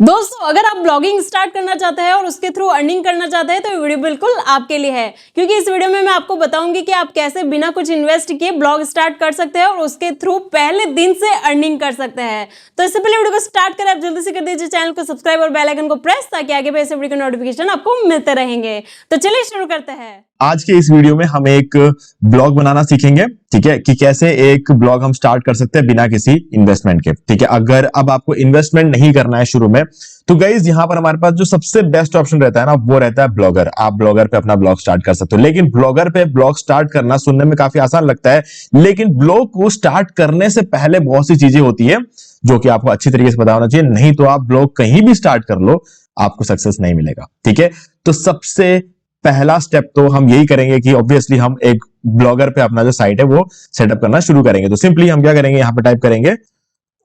दोस्तों अगर आप ब्लॉगिंग स्टार्ट करना चाहते हैं और उसके थ्रू अर्निंग करना चाहते हैं तो ये वीडियो बिल्कुल आपके लिए है, क्योंकि इस वीडियो में मैं आपको बताऊंगी कि आप कैसे बिना कुछ इन्वेस्ट किए ब्लॉग स्टार्ट कर सकते हैं और उसके थ्रू पहले दिन से अर्निंग कर सकते हैं। तो इससे पहले वीडियो को स्टार्ट करें, आप जल्दी से कर दीजिए चैनल को सब्सक्राइब और बेल आइकन को प्रेस, ताकि आगे भी ऐसे वीडियो के नोटिफिकेशन आपको मिलते रहेंगे। तो चलिए शुरू करते हैं। आज के इस वीडियो में हम एक ब्लॉग बनाना सीखेंगे, ठीक है, कि कैसे एक ब्लॉग हम स्टार्ट कर सकते हैं बिना किसी इन्वेस्टमेंट के। ठीक है, अगर अब आपको इन्वेस्टमेंट नहीं करना है शुरू में, तो गाइज यहाँ पर हमारे पास जो सबसे बेस्ट ऑप्शन रहता है ना, वो रहता है ब्लॉगर। आप ब्लॉगर पे अपना ब्लॉग स्टार्ट कर सकते हो। लेकिन ब्लॉगर पे ब्लॉग स्टार्ट करना सुनने में काफी आसान लगता है, लेकिन ब्लॉग को स्टार्ट करने से पहले बहुत सी चीजें होती है जो कि आपको अच्छी तरीके से पता होना चाहिए, नहीं तो आप ब्लॉग कहीं भी स्टार्ट कर लो, आपको सक्सेस नहीं मिलेगा। ठीक है, तो सबसे पहला स्टेप तो हम यही करेंगे कि ऑब्वियसली हम एक ब्लॉगर पे अपना जो साइट है वो सेटअप करना शुरू करेंगे। तो सिंपली हम क्या करेंगे, यहाँ पे टाइप करेंगे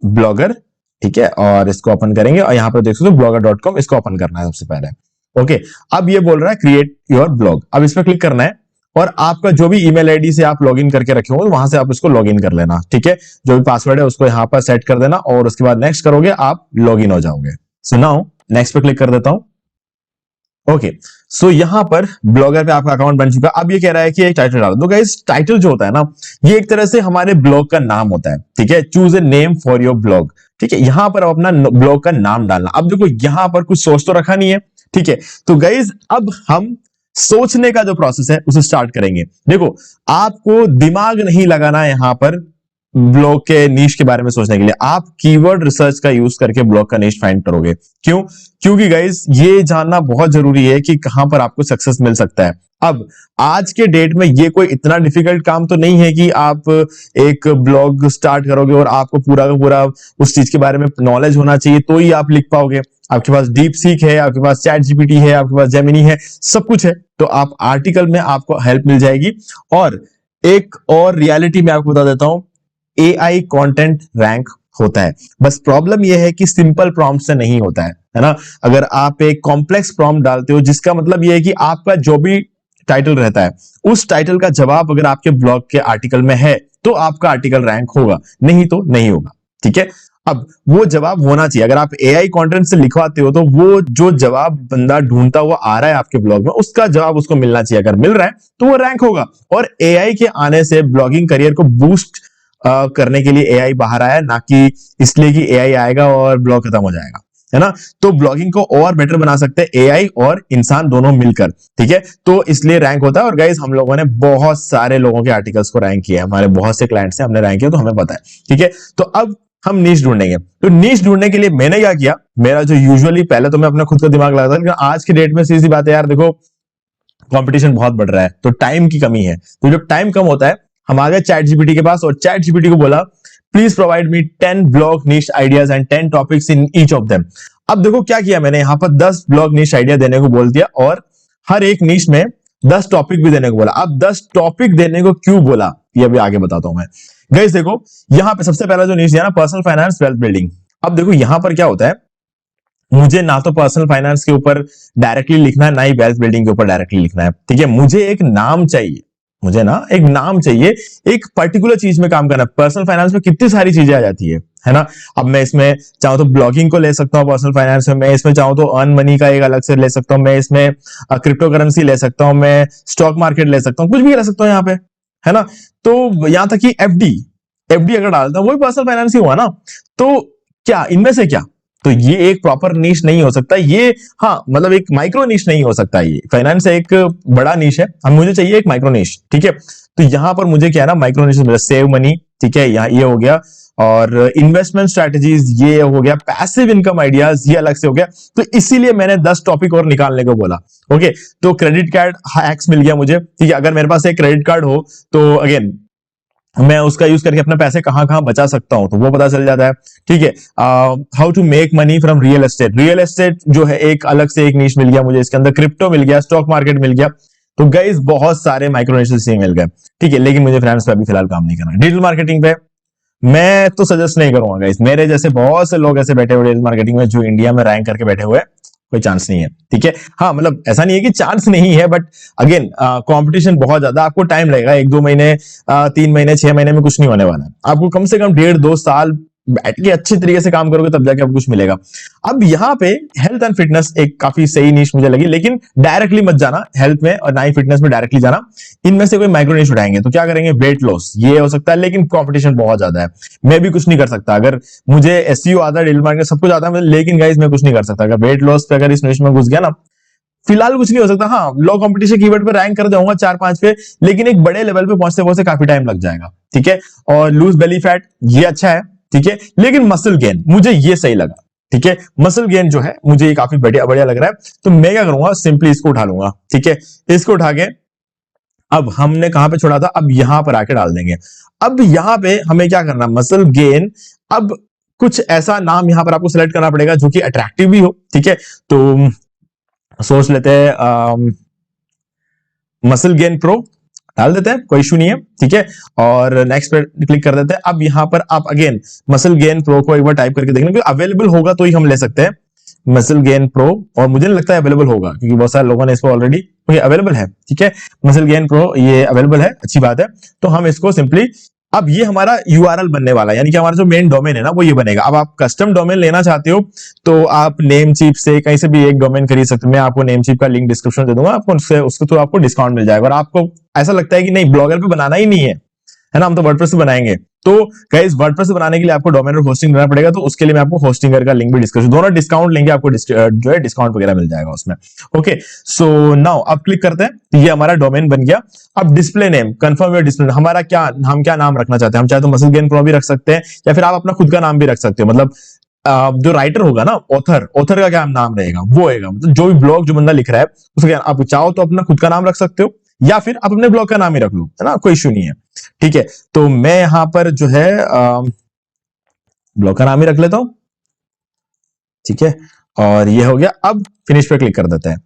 ब्लॉगर, ठीक है, और इसको ओपन करेंगे और यहाँ पे देख सकते हो blogger.com, इसको ओपन करना है सबसे पहले। ओके, अब ये बोल रहा है क्रिएट योर ब्लॉग, अब इस पर क्लिक करना है और आपका जो भी ईमेल आईडी से आप लॉगिन करके रखे हो वहां से आप उसको लॉगिन कर लेना। ठीक है, जो भी पासवर्ड है उसको यहाँ पर सेट कर देना और उसके बाद नेक्स्ट करोगे, आप लॉगिन हो जाओगे। सो नाउ नेक्स्ट पे क्लिक कर देता हूं। ओके, सो यहां पर ब्लॉगर पे आपका अकाउंट बन चुका है। अब ये कह रहा है कि एक टाइटल डालो। तो गाइस टाइटल जो होता है ना, ये एक तरह से हमारे ब्लॉग का नाम होता है। ठीक है, choose a name for your blog. ठीक है, यहां पर अपना ब्लॉग का नाम डालना। अब देखो यहां पर कुछ सोच तो रखा नहीं है। ठीक है, तो गाइस अब हम सोचने का जो प्रोसेस है उसे स्टार्ट करेंगे। देखो, आपको दिमाग नहीं लगाना है यहां पर ब्लॉग के नीश के बारे में सोचने के लिए। आप कीवर्ड रिसर्च का यूज करके ब्लॉग का नीश फाइंड करोगे। क्यों? क्योंकि गाइस ये जानना बहुत जरूरी है कि कहां पर आपको सक्सेस मिल सकता है। अब आज के डेट में ये कोई इतना डिफिकल्ट काम तो नहीं है कि आप एक ब्लॉग स्टार्ट करोगे और आपको पूरा का पूरा उस चीज के बारे में नॉलेज होना चाहिए तो ही आप लिख पाओगे। आपके पास डीप सीक है, आपके पास चैट जीपीटी है, आपके पास जेमिनी है, सब कुछ है। तो आप आर्टिकल में आपको हेल्प मिल जाएगी। और एक और रियलिटी में आपको बता देता हूं, AI कंटेंट रैंक होता है। बस प्रॉब्लम यह है कि सिंपल प्रॉम्प्ट से नहीं होता है ना। अगर आप एक कॉम्प्लेक्स प्रॉम्प्ट डालते हो, जिसका मतलब यह है कि आपका जो भी टाइटल रहता है उस टाइटल का जवाब अगर आपके ब्लॉग के आर्टिकल में है तो आपका आर्टिकल रैंक होगा, नहीं तो नहीं होगा। ठीक है, अब वो जवाब होना चाहिए। अगर आप AI कंटेंट से लिखवाते हो तो वो जो जवाब बंदा ढूंढता हुआ आ रहा है आपके ब्लॉग में, उसका जवाब उसको मिलना चाहिए। अगर मिल रहा है तो वो रैंक होगा। और AI के आने से ब्लॉगिंग करियर को बूस्ट करने के लिए AI बाहर आया, ना कि इसलिए कि AI आएगा और ब्लॉग खत्म हो जाएगा, है ना। तो ब्लॉगिंग को और बेटर बना सकते हैं AI और इंसान दोनों मिलकर। ठीक है, तो इसलिए रैंक होता है। और गाइस हम लोगों ने बहुत सारे लोगों के आर्टिकल्स को रैंक किया है, हमारे बहुत से क्लाइंट्स से हमने रैंक किया, तो हमें पता है। ठीक है, तो अब हम नीश ढूंढेंगे। तो नीश ढूंढने के लिए मैंने क्या किया, मेरा जो यूजुअली पहले तो मैं अपना खुद का दिमाग लगाता था, लेकिन आज के डेट में सीधी बात है यार, देखो कंपटीशन बहुत बढ़ रहा है तो टाइम की कमी है। तो जब टाइम कम होता है, हम आ गए चैट जीपीटी के पास और चैट जीपीटी को बोला प्लीज प्रोवाइड मी 10 ब्लॉग निश ideas and 10 topics in each of them. अब देखो क्या किया मैंने, यहाँ पर 10 ब्लॉग निश आइडिया देने को बोल दिया और हर एक निश में 10 टॉपिक भी देने को बोला। अब 10 टॉपिक देने को क्यों बोला ये अभी आगे बताता हूं मैं। गाइस देखो यहाँ पे सबसे पहला जो निश दिया ना, पर्सनल फाइनेंस वेल्थ बिल्डिंग। अब देखो यहाँ पर क्या होता है, मुझे ना तो पर्सनल फाइनेंस के ऊपर डायरेक्टली लिखना है, ना ही वेल्थ बिल्डिंग के ऊपर डायरेक्टली लिखना है। ठीक है, मुझे एक नाम चाहिए, मुझे ना एक नाम चाहिए, एक पर्टिकुलर चीज में काम करना। पर्सनल फाइनेंस में कितनी सारी चीजें आ जाती है ना। अब मैं इसमें चाहूं तो ब्लॉगिंग को ले सकता हूं पर्सनल फाइनेंस में, मैं इसमें चाहूं तो अर्न मनी का एक अलग से ले सकता हूं, मैं इसमें क्रिप्टो करेंसी ले सकता हूं, मैं स्टॉक मार्केट ले सकता हूं, कुछ भी ले सकता हूं यहाँ पे, है ना। तो यहां तक कि एफडी अगर डालता हूं वो भी पर्सनल फाइनेंस ही हुआ ना। तो क्या इनमें से क्या, तो ये एक प्रॉपर नीश नहीं हो सकता ये। हाँ मतलब एक माइक्रो नीश नहीं हो सकता, ये फाइनेंस एक बड़ा नीश है, हम मुझे चाहिए एक माइक्रो नीश। ठीक है, तो यहां पर मुझे क्या है ना, माइक्रो नीश मिला, सेव मनी, ठीक है, यहाँ ये हो गया, और इन्वेस्टमेंट स्ट्रेटजीज ये हो गया, पैसिव इनकम आइडियाज ये अलग से हो गया। तो इसीलिए मैंने 10 टॉपिक और निकालने को बोला। ओके, तो क्रेडिट कार्ड हैक्स मिल गया मुझे। ठीक है, अगर मेरे पास एक क्रेडिट कार्ड हो तो अगेन मैं उसका यूज करके अपने पैसे कहां कहां बचा सकता हूं तो वो पता चल जाता है। ठीक है, how to make money from real estate जो है एक अलग से एक नीश मिल गया मुझे, इसके अंदर क्रिप्टो मिल गया, स्टॉक मार्केट मिल गया। तो गाइस बहुत सारे माइक्रो निशेस मिल गए। ठीक है, लेकिन मुझे फाइनेंस पे अभी फिलहाल काम नहीं करना। डिजिटल मार्केटिंग पे मैं तो सजेस्ट नहीं करूंगा गाइस, मेरे जैसे बहुत से लोग ऐसे बैठे हुए डिजिटल मार्केटिंग में जो इंडिया में रैंक करके बैठे हुए, कोई चांस नहीं है। ठीक है, हाँ मतलब ऐसा नहीं है कि चांस नहीं है, बट अगेन कंपटीशन बहुत ज्यादा, आपको टाइम लगेगा, 1-2 महीने 3 महीने 6 महीने में कुछ नहीं होने वाला है। आपको कम से कम 1.5-2 साल बैठ के अच्छे तरीके से काम करोगे तब जाके आपको कुछ मिलेगा। अब यहाँ पे हेल्थ एंड फिटनेस एक काफी सही नीश मुझे लगी, लेकिन डायरेक्टली मत जाना हेल्थ में और ना ही फिटनेस में डायरेक्टली जाना। इनमें से कोई माइक्रो नीश उठाएंगे तो क्या करेंगे, वेट लॉस, ये हो सकता है, लेकिन कंपटीशन बहुत ज्यादा है, मैं भी कुछ नहीं कर सकता। अगर मुझे एसईओ आता है, डिजिटल मार्केटिंग सब कुछ आता है, लेकिन गाइस मैं कुछ नहीं कर सकता। अगर वेट लॉस पे अगर इस निश में घुस गया ना, फिलहाल कुछ नहीं हो सकता। हाँ, लो कंपटीशन कीवर्ड पे रैंक कर जाऊंगा 4-5 पे, लेकिन एक बड़े लेवल पे पहुंचते पहुंचते काफी टाइम लग जाएगा, ठीक है। और लूज बेली फैट ये अच्छा है, ठीक है, लेकिन मसल गेन मुझे ये सही लगा, ठीक है। मसल गेन जो है मुझे ये काफी बढ़िया बढ़िया लग रहा है, तो मैं क्या करूंगा, सिंपली इसको उठा लूंगा, ठीक है। इसको उठा के अब हमने कहां पे छोड़ा था, अब यहां पर आके डाल देंगे। अब यहां पे हमें क्या करना, मसल गेन। अब कुछ ऐसा नाम यहां पर आपको सिलेक्ट करना पड़ेगा जो कि अट्रैक्टिव भी हो, ठीक है। तो सोच लेते हैं मसल गेन प्रो डाल देते हैं, कोई इशू नहीं है, ठीक है। और नेक्स्ट पे क्लिक कर देते हैं। अब यहां पर आप अगेन मसल गेन प्रो को एक बार टाइप करके देखना, क्योंकि अवेलेबल होगा तो ही हम ले सकते हैं मसल गेन प्रो, और मुझे नहीं लगता है अवेलेबल होगा, क्योंकि बहुत सारे लोगों ने इसको ऑलरेडी अवेलेबल है, ठीक है। मसल गेन प्रो ये अवेलेबल है, अच्छी बात है। तो हम इसको सिंपली, अब ये हमारा यूआरएल बनने वाला है, यानी कि हमारा जो मेन डोमेन है ना वो ये बनेगा। अब आप कस्टम डोमेन लेना चाहते हो तो आप नेमचीप से कहीं से भी एक डोमेन खरीद सकते हो। मैं आपको नेमचीप का लिंक डिस्क्रिप्शन दे दूंगा, आपको उसके थ्रू आपको डिस्काउंट मिल जाएगा। और आपको ऐसा लगता है कि नहीं ब्लॉगर पे बनाना ही नहीं है ना, हम तो वर्डप्रेस से बनाएंगे, तो गाइस वर्डप्रेस से बनाने के लिए आपको डोमेन और होस्टिंग लेना पड़ेगा। तो उसके लिए मैं आपको होस्टिंगर का लिंक भी डिस्क्रिप्शन, दोनों डिस्काउंट लेंगे, आपको जो है डिस्काउंट वगैरह मिल जाएगा उसमें। ओके, सो नाउ अब क्लिक करते हैं, तो ये हमारा डोमेन बन गया। अब display name, confirm your display, हमारा क्या, हम क्या नाम रखना चाहते हैं। हम चाहे तो मसल गेन प्रो भी रख सकते हैं, या फिर आप अपना खुद का नाम भी रख सकते हो। मतलब जो राइटर होगा ना, ऑथर का क्या नाम रहेगा, वो रहेगा, मतलब जो भी ब्लॉग जो बंदा लिख रहा है उसका, आप चाहो तो अपना खुद का नाम रख सकते हो, या फिर आप अपने ब्लॉग का नाम ही रख लो, है ना, कोई इश्यू नहीं है, ठीक है। तो मैं यहां पर जो है ब्लॉग का नाम ही रख लेता हूं, ठीक है। और ये हो गया। अब फिनिश पे क्लिक कर देते हैं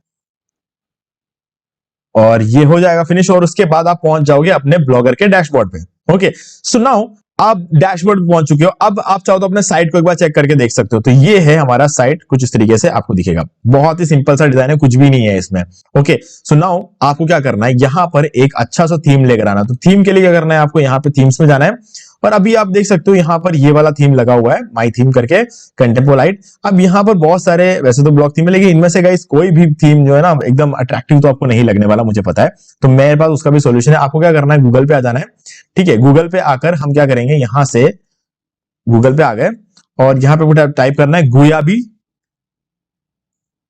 और ये हो जाएगा फिनिश, और उसके बाद आप पहुंच जाओगे अपने ब्लॉगर के डैशबोर्ड पे। ओके, सो नाउ आप डैशबोर्ड पे पहुंच चुके हो। अब आप चाहो तो अपने साइट को एक बार चेक करके देख सकते हो। तो ये है हमारा साइट, कुछ इस तरीके से आपको दिखेगा, बहुत ही सिंपल सा डिजाइन है, कुछ भी नहीं है इसमें। ओके, सो नाउ आपको क्या करना है, यहां पर एक अच्छा सा थीम लेकर आना। तो थीम के लिए क्या करना है, आपको यहाँ पे थीम्स में जाना है, और अभी आप देख सकते हो यहाँ पर ये वाला थीम लगा हुआ है, माई थीम करके, कंटेम्पोलाइट। अब यहाँ पर बहुत सारे वैसे तो ब्लॉक थीम है, लेकिन इनमें से गाइस कोई भी थीम जो है ना एकदम अट्रैक्टिव तो आपको नहीं लगने वाला, मुझे पता है। तो मेरे पास उसका भी सोल्यूशन है। आपको क्या करना है, गूगल पे आ जाना है, ठीक है। गूगल पे आकर हम क्या करेंगे, यहां से गूगल पे आ गए और यहाँ पे टाइप करना है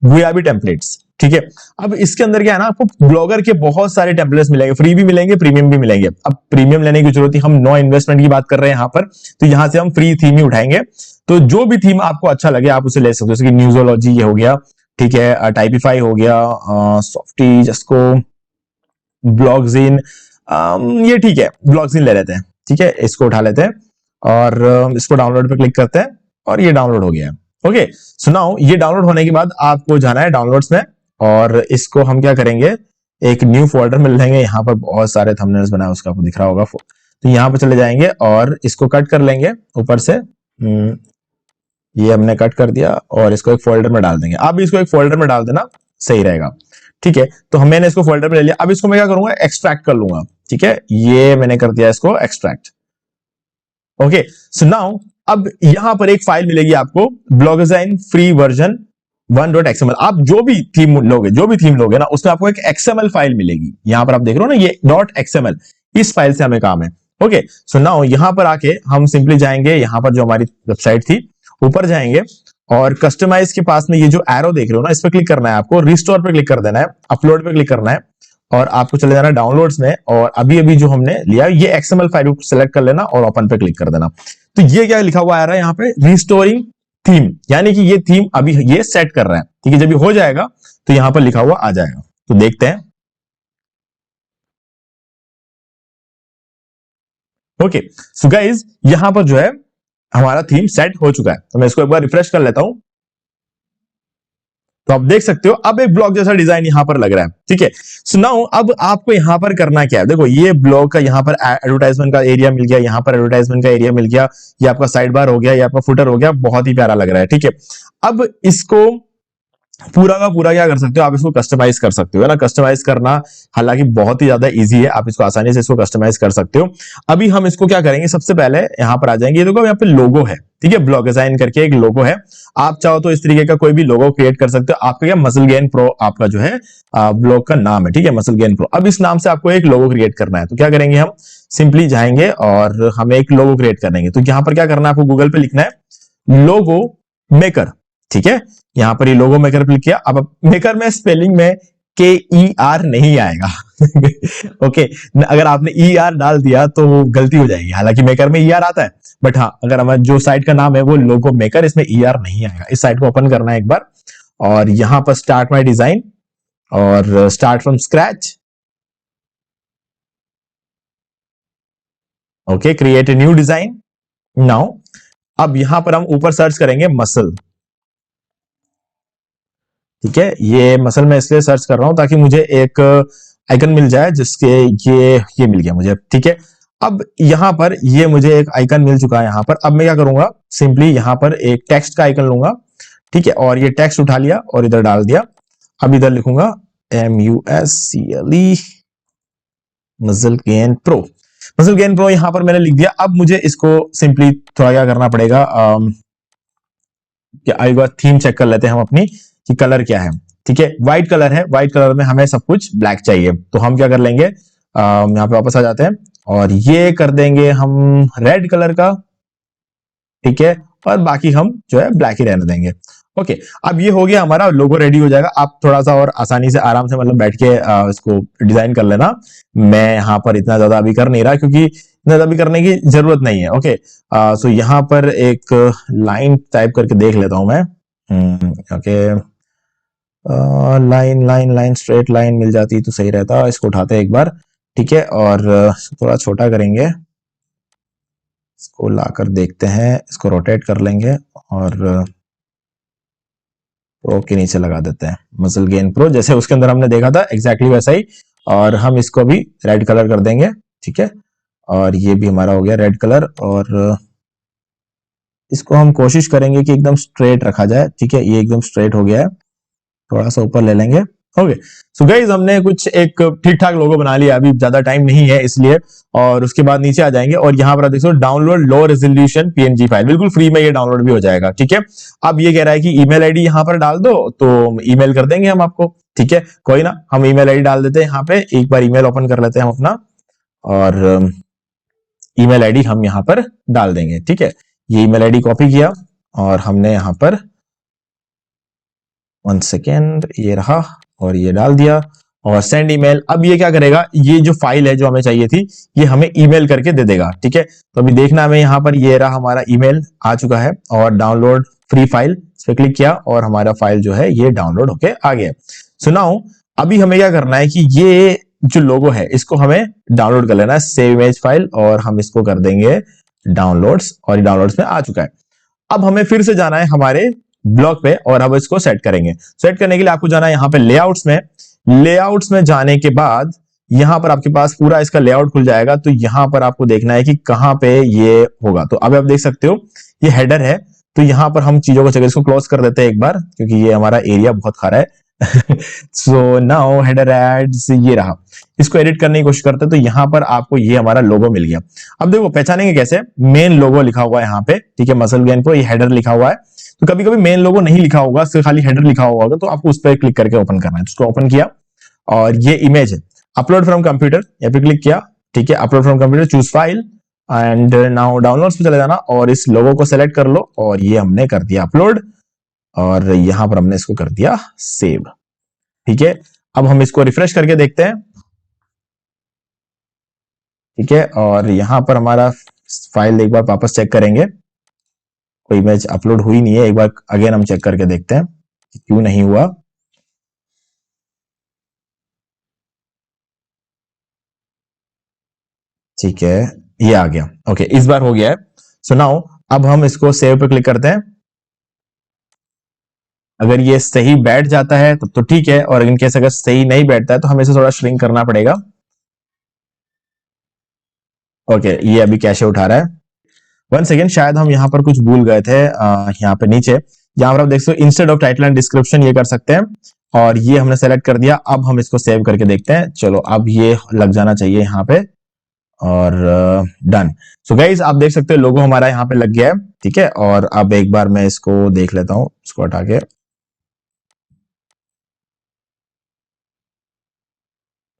गुयाबी टेम्पलेट्स, ठीक है। अब इसके अंदर क्या है ना, आपको ब्लॉगर के बहुत सारे टेम्पलेट्स मिलेंगे, फ्री भी मिलेंगे, प्रीमियम भी मिलेंगे। अब प्रीमियम लेने की जरूरत है, हम नो इन्वेस्टमेंट की बात कर रहे हैं यहाँ पर, तो यहां से हम फ्री थीम ही उठाएंगे। तो जो भी थीम आपको अच्छा लगे आप उसे ले सकते हो, जैसे कि न्यूज़ोलॉजी ये हो गया, ठीक है, टाइपिफाई हो गया, सॉफ्टी, जस्को, ब्लॉगजीन, ये ठीक है, ब्लॉगजीन ले लेते हैं, ठीक है। इसको उठा लेते हैं और इसको डाउनलोड पे क्लिक करते हैं और ये डाउनलोड हो गया है। ओके, सो नाउ ये डाउनलोड होने के बाद आपको जाना है डाउनलोड्स में, और इसको हम क्या करेंगे, एक न्यू फोल्डर में लेंगे। यहाँ पर बहुत सारे थंबनेल्स बनाए, उसका आपको दिख रहा होगा, तो यहाँ पे चले जाएंगे और इसको कट कर लेंगे ऊपर से। ये हमने कट कर दिया और इसको एक फोल्डर में डाल देंगे। आप इसको एक फोल्डर में डाल देना, सही रहेगा, ठीक है। तो मैंने इसको फोल्डर में ले लिया। अब इसको मैं क्या करूंगा, एक्सट्रैक्ट कर लूंगा, ठीक है। ये मैंने कर दिया इसको एक्सट्रैक्ट। ओके, सो नाउ अब यहां पर एक फाइल मिलेगी आपको, ब्लॉगजाइन फ्री वर्जन 1.xml। आप जो भी थीम लोगे ना, उसमें आपको एक XML फाइल मिलेगी। यहां पर आप देख रहे हो ना, ये .xml, इस फाइल से हमें काम है। ओके, सो नाउ यहां पर आके हम सिंपली जाएंगे, यहां पर जो हमारी वेबसाइट थी ऊपर जाएंगे और कस्टमाइज के पास में ये जो एरो देख रहे हो ना, इस पर क्लिक करना है आपको, रिस्टोर पे क्लिक कर देना है, अपलोड पे क्लिक करना है और आपको चले जाना डाउनलोड्स में, और अभी जो हमने लिया ये XML फाइल को सिलेक्ट कर लेना और ओपन पे क्लिक कर देना। तो ये क्या लिखा हुआ आ रहा है यहाँ पे, रिस्टोरिंग थीम, यानी कि ये थीम अभी ये सेट कर रहा है, ठीक है। जब ये हो जाएगा तो यहां पर लिखा हुआ आ जाएगा, तो देखते हैं। ओके, सो गाइज यहां पर जो है हमारा थीम सेट हो चुका है। तो मैं इसको एक बार रिफ्रेश कर लेता हूं, तो आप देख सकते हो अब एक ब्लॉग जैसा डिजाइन यहां पर लग रहा है, ठीक है। सो नाउ अब आपको यहां पर करना क्या है, देखो ये ब्लॉग का यहां पर एडवर्टाइजमेंट का एरिया मिल गया, यहां पर एडवर्टाइजमेंट का एरिया मिल गया, ये आपका साइड बार हो गया, ये आपका फुटर हो गया, बहुत ही प्यारा लग रहा है, ठीक है। अब इसको पूरा का पूरा क्या कर सकते हो, आप इसको कस्टमाइज कर सकते हो, है ना। कस्टमाइज करना हालांकि बहुत ही ज्यादा इजी है, आप इसको आसानी से इसको कस्टमाइज कर सकते हो। अभी हम इसको क्या करेंगे, सबसे पहले यहाँ पर आ जाएंगे, ये देखो यहाँ पे लोगो है, ठीक है, ब्लॉग डिजाइन करके एक लोगो है। आप चाहो तो इस तरीके का कोई भी लोगो क्रिएट कर सकते हो। आपका क्या मसल गेन प्रो आपका जो है ब्लॉग का नाम है, ठीक है, मसल गेन प्रो। अब इस नाम से आपको एक लोगो क्रिएट करना है, तो क्या करेंगे, हम सिंपली जाएंगे और हम एक लोगो क्रिएट करेंगे। तो यहाँ पर क्या करना है, आपको गूगल पे लिखना है लोगो मेकर, ठीक है। यहां पर ये लोगो मेकर क्लिक किया। अब मेकर में स्पेलिंग में KER नहीं आएगा ओके, अगर आपने ER डाल दिया तो वो गलती हो जाएगी। हालांकि मेकर में ER आता है, बट हाँ, अगर हमारा जो साइट का नाम है वो लोगो मेकर, इसमें ER नहीं आएगा। इस साइट को ओपन करना है एक बार, और यहां पर स्टार्ट माई डिजाइन और start from scratch, okay, create a new design now. अब यहां पर हम ऊपर सर्च करेंगे मसल, ठीक है। ये मसल में इसलिए सर्च कर रहा हूं ताकि मुझे एक आइकन मिल जाए जिसके ये मिल गया मुझे, ठीक है। अब यहां पर ये मुझे एक आइकन मिल चुका है यहां पर। अब मैं क्या करूंगा, सिंपली यहां पर एक टेक्स्ट का आइकन लूंगा, ठीक है, और ये टेक्स्ट उठा लिया और इधर डाल दिया। अब इधर लिखूंगा MUSCLE muscle gain pro. Muscle gain pro यहां पर मैंने लिख दिया। अब मुझे इसको सिंपली थोड़ा क्या करना पड़ेगा, एक बार थीम चेक कर लेते हैं हम अपनी कि कलर क्या है, ठीक है। व्हाइट कलर है, व्हाइट कलर में हमें सब कुछ ब्लैक चाहिए, तो हम क्या कर लेंगे, यहाँ पे वापस आ जाते हैं और ये कर देंगे हम रेड कलर का, ठीक है, और बाकी हम जो है ब्लैक ही रहने देंगे। ओके, अब ये हो गया, हमारा लोगो रेडी हो जाएगा। आप थोड़ा सा और आसानी से आराम से मतलब बैठ के इसको डिजाइन कर लेना। मैं यहाँ पर इतना ज्यादा अभी कर नहीं रहा क्योंकि इतना ज्यादा अभी करने की जरूरत नहीं है। ओके, सो यहाँ पर एक लाइन टाइप करके देख लेता हूं मैं। Okay, line line line straight line मिल जाती तो सही रहता। इसको उठाते हैं एक बार, ठीक है, और थोड़ा छोटा करेंगे, इसको लाकर देखते हैं, इसको रोटेट कर लेंगे और प्रो के नीचे लगा देते हैं, मसल गेन प्रो, जैसे उसके अंदर हमने देखा था एग्जैक्टली वैसा ही। और हम इसको भी रेड कलर कर देंगे, ठीक है, और ये भी हमारा हो गया रेड कलर। और इसको हम कोशिश करेंगे कि एकदम स्ट्रेट रखा जाए, ठीक है, ये एकदम स्ट्रेट हो गया है, थोड़ा सा ऊपर ले लेंगे। ओके, सो गाइस हमने कुछ एक ठीक ठाक लोगो बना लिया, अभी ज्यादा टाइम नहीं है इसलिए। और उसके बाद नीचे आ जाएंगे और यहाँ पर आप देखो download low resolution PNG file, बिल्कुल फ्री में ये डाउनलोड भी हो जाएगा, ठीक है। अब ये कह रहा है कि ईमेल आईडी यहाँ पर डाल दो, तो ईमेल कर देंगे हम आपको, ठीक है, कोई ना, हम ईमेल आईडी डाल देते हैं यहाँ पे। एक बार ईमेल ओपन कर लेते हैं हम अपना, और ईमेल आईडी हम यहाँ पर डाल देंगे, ठीक है। ये ईमेल आईडी कॉपी किया और हमने यहाँ पर 1 सेकेंड, ये रहा, और ये डाल दिया और सेंड ईमेल। अब ये क्या करेगा, ये जो फाइल है जो हमें चाहिए थी, ये हमें ईमेल करके दे देगा, ठीक है। तो अभी देखना हमें यहाँ पर, ये रहा हमारा ईमेल आ चुका है, और डाउनलोड फ्री फाइल, इस पर क्लिक किया और हमारा फाइल जो है ये डाउनलोड होके आ गया। सो नाउ अभी हमें क्या करना है कि ये जो लोगो है इसको हमें डाउनलोड कर लेना है, सेव इमेज फाइल, और हम इसको कर देंगे डाउनलोड्स, और ये डाउनलोड्स में आ चुका है। अब हमें फिर से जाना है हमारे ब्लॉग पे और अब इसको सेट करेंगे। सेट करने के लिए आपको जाना है यहाँ पे लेआउट्स में। लेआउट्स में जाने के बाद यहाँ पर आपके पास पूरा इसका लेआउट खुल जाएगा, तो यहाँ पर आपको देखना है कि कहाँ पे ये होगा। तो अब आप देख सकते हो ये हेडर है, तो यहाँ पर हम चीजों को चाहिए, इसको क्लोज कर देते हैं एक बार क्योंकि ये हमारा एरिया बहुत खारा है सो नाउ हेडर एड्स, ये रहा। इसको एडिट करने की कोशिश करते हैं, तो यहाँ पर आपको ये हमारा लोगो मिल गया। अब देखो पहचानेंगे कैसे, मेन लोगो लिखा हुआ है यहाँ पे, ठीक है, मसल गेन प्रो, ये हेडर लिखा हुआ है। तो कभी कभी मेन लोगो नहीं लिखा होगा, सिर्फ खाली हेडर लिखा हुआ होगा, तो आपको उस पर क्लिक करके ओपन करना है। उसको ओपन किया और ये इमेज है, अपलोड फ्रॉम कंप्यूटर, यहाँ पे क्लिक किया, ठीक है, upload from computer, choose file and now downloads पे चले जाना और इस लोगो को सेलेक्ट कर लो, और ये हमने कर दिया अपलोड, और यहां पर हमने इसको कर दिया सेव, ठीक है। अब हम इसको रिफ्रेश करके देखते हैं, ठीक है, और यहां पर हमारा फाइल एक बार वापस चेक करेंगे, कोई इमेज अपलोड हुई नहीं है। एक बार अगेन हम चेक करके देखते हैं कि क्यों नहीं हुआ। ठीक है, ये आ गया, ओके, इस बार हो गया है। सो नाउ अब हम इसको सेव पे क्लिक करते हैं। अगर ये सही बैठ जाता है तब तो ठीक है, और इनकेस अगर सही नहीं बैठता है तो हमें इसे थोड़ा श्रिंक करना पड़ेगा। ओके, ये अभी कैशे उठा रहा है। 1 सेकेंड, शायद हम यहाँ पर कुछ भूल गए थे, यहाँ पे नीचे यहाँ पर आप देख सकते हो instead of title and description ये कर सकते हैं, और ये हमने सेलेक्ट कर दिया। अब हम इसको सेव करके देखते हैं। चलो अब ये लग जाना चाहिए यहाँ पे, और डन। सो गाइज आप देख सकते हो लोगो हमारा यहाँ पे लग गया है, ठीक है। और अब एक बार मैं इसको देख लेता हूँ, इसको हटा के,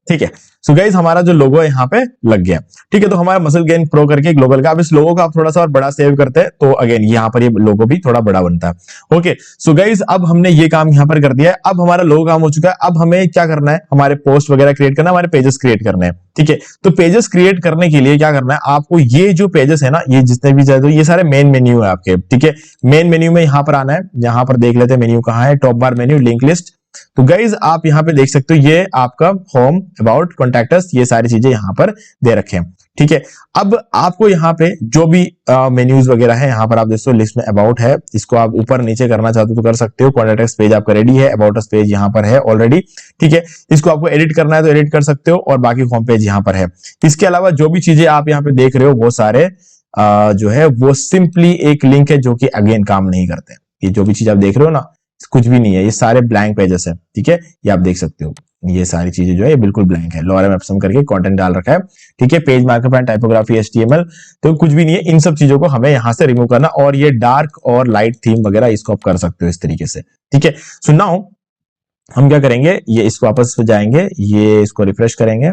ठीक है। सो गाइज हमारा जो लोगो है यहाँ पे लग गया, ठीक है। तो हमारा मसल गेन प्रो करके ग्लोबल का, अब इस लोगो को आप थोड़ा सा और बड़ा सेव करते हैं तो अगेन यहाँ पर ये लोगो भी थोड़ा बड़ा बनता है। ओके सो गाइज अब हमने ये काम यहाँ पर कर दिया है। अब हमारा लोगो काम हो चुका है। अब हमें क्या करना है, हमारे पोस्ट वगैरह क्रिएट करना है, हमारे पेजेस क्रिएट करने हैं, ठीक है। तो पेजेस क्रिएट करने के लिए क्या करना है आपको, ये जो पेजेस है ना, ये जितने भी चाहे, तो ये सारे मेन मेन्यू है आपके, ठीक है। मेन मेन्यू में यहाँ पर आना है, यहाँ पर देख लेते हैं मेन्यू कहाँ है, टॉप बार मेन्यू, लिंक लिस्ट। तो गाइज आप यहाँ पे देख सकते हो ये आपका होम, अबाउट, कॉन्टैक्ट अस, ये सारी चीजें यहाँ पर दे रखे हैं, ठीक है। अब आपको यहाँ पे जो भी मेन्यूज वगैरह है यहाँ पर आप देखो लिस्ट में अबाउट है, इसको आप ऊपर नीचे करना चाहते हो तो कर सकते हो। कॉन्टैक्ट अस पेज आपका रेडी है, अबाउट अस पेज यहाँ पर है ऑलरेडी, ठीक है। इसको आपको एडिट करना है तो एडिट कर सकते हो, और बाकी होम पेज यहाँ पर है। इसके अलावा जो भी चीजें आप यहाँ पे देख रहे हो वो सारे जो है वो सिंपली एक लिंक है जो कि अगेन काम नहीं करते। ये जो भी चीज आप देख रहे हो ना, कुछ भी नहीं है, ये सारे ब्लैंक पेजेस है, ठीक है। ये आप देख सकते हो, ये सारी चीजें जो है ये बिल्कुल ब्लैंक है। लॉरम एप्सम करके कंटेंट डाल रखा है, ठीक है। Page markup and typography, HTML, तो कुछ भी नहीं है। इन सब चीजों को हमें यहां से रिमूव करना, और ये डार्क और लाइट थीम वगैरह इसको आप कर सकते हो इस तरीके से, ठीक है। सो नाउ हम क्या करेंगे, ये इसको वापस जाएंगे, ये इसको रिफ्रेश करेंगे,